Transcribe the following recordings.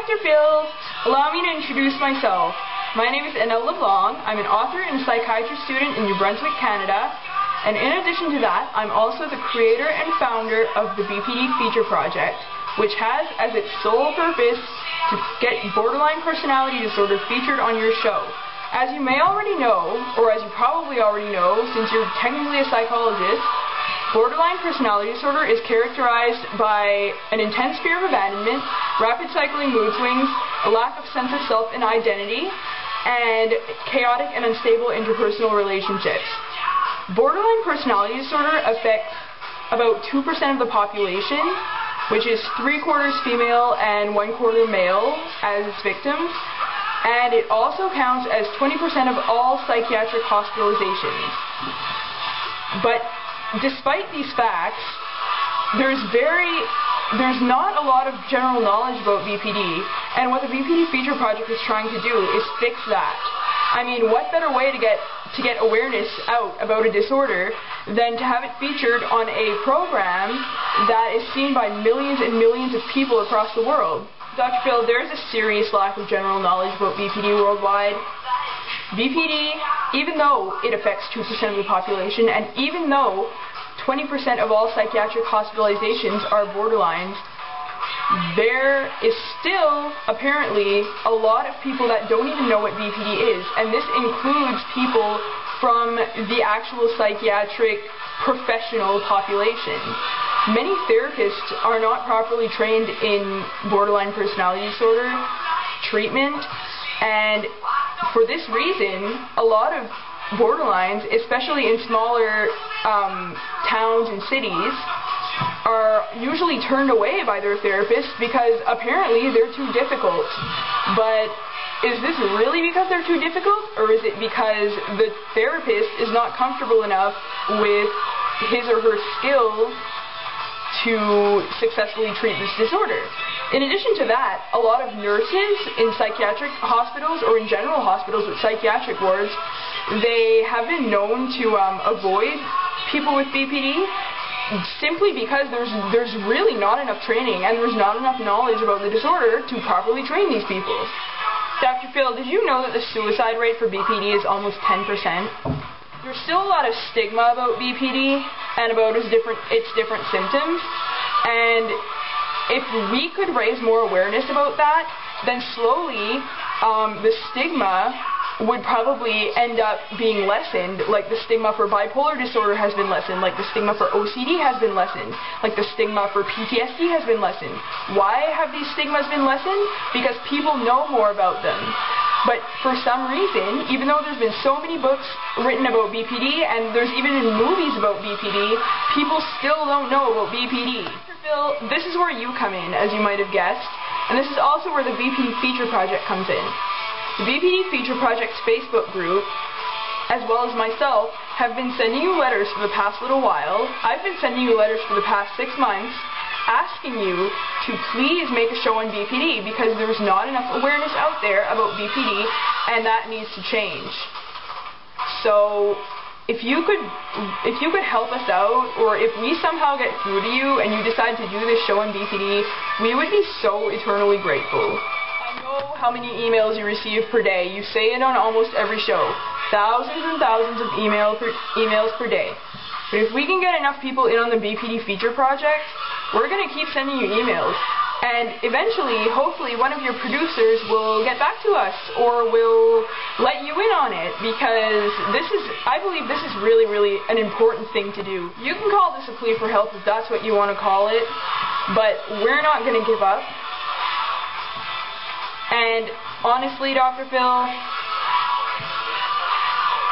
Dr. Phil, allow me to introduce myself. My name is Annelle LeBlanc. I'm an author and psychiatry student in New Brunswick, Canada. And in addition to that, I'm also the creator and founder of the BPD Feature Project, which has as its sole purpose to get borderline personality disorder featured on your show. As you may already know, or as you probably already know, since you're technically a psychologist, borderline personality disorder is characterized by an intense fear of abandonment, rapid cycling mood swings, a lack of sense of self and identity, and chaotic and unstable interpersonal relationships. Borderline personality disorder affects about 2% of the population, which is 3/4 female and 1/4 male as its victims, and it also counts as 20% of all psychiatric hospitalizations. But despite these facts, there's not a lot of general knowledge about BPD, and what the BPD Feature Project is trying to do is fix that. I mean, what better way to get awareness out about a disorder than to have it featured on a program that is seen by millions and millions of people across the world? Dr. Phil, there's a serious lack of general knowledge about BPD worldwide. BPD, even though it affects 2% of the population, and even though 20% of all psychiatric hospitalizations are borderlines, there is still apparently a lot of people that don't even know what BPD is, and this includes people from the actual psychiatric professional population. Many therapists are not properly trained in borderline personality disorder treatment, and for this reason, a lot of borderlines, especially in smaller towns and cities, are usually turned away by their therapists because apparently they're too difficult. But is this really because they're too difficult, or is it because the therapist is not comfortable enough with his or her skills to successfully treat this disorder? In addition to that, a lot of nurses in psychiatric hospitals or in general hospitals with psychiatric wards, they have been known to avoid people with BPD simply because there's really not enough training and there's not enough knowledge about the disorder to properly train these people. Dr. Phil, did you know that the suicide rate for BPD is almost 10%? There's still a lot of stigma about BPD and about its different symptoms, and if we could raise more awareness about that, then slowly the stigma would probably end up being lessened, like the stigma for bipolar disorder has been lessened, like the stigma for OCD has been lessened, like the stigma for PTSD has been lessened. Why have these stigmas been lessened? Because people know more about them. But for some reason, even though there's been so many books written about BPD, and there's even been movies about BPD, people still don't know about BPD. Dr. Phil, this is where you come in, as you might have guessed, and this is also where the BPD Feature Project comes in. The BPD Feature Project's Facebook group, as well as myself, have been sending you letters for the past little while. I've been sending you letters for the past 6 months, asking you to please make a show on BPD because there's not enough awareness out there about BPD, and that needs to change. So if you could help us out, or if we somehow get through to you and you decide to do this show on BPD, we would be so eternally grateful. I know how many emails you receive per day. You say it on almost every show. Thousands and thousands of emails per day. But if we can get enough people in on the BPD Feature Project, we're going to keep sending you emails. And eventually, hopefully, one of your producers will get back to us or will let you in on it, because I believe this is really, really an important thing to do. You can call this a plea for help if that's what you want to call it, but we're not going to give up. And honestly, Dr. Phil,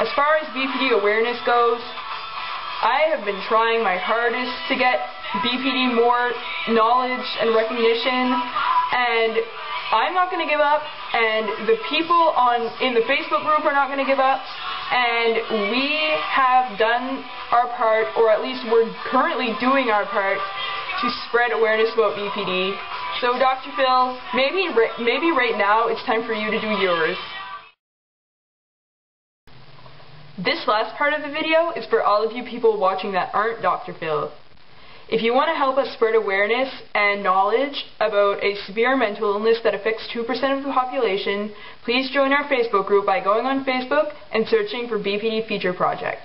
as far as BPD awareness goes, I have been trying my hardest to get BPD more knowledge and recognition, and I'm not going to give up, and the people in the Facebook group are not going to give up, and we have done our part, or at least we're currently doing our part, to spread awareness about BPD. So Dr. Phil, maybe right now it's time for you to do yours. This last part of the video is for all of you people watching that aren't Dr. Phil. If you want to help us spread awareness and knowledge about a severe mental illness that affects 2% of the population, please join our Facebook group by going on Facebook and searching for BPD Feature Project.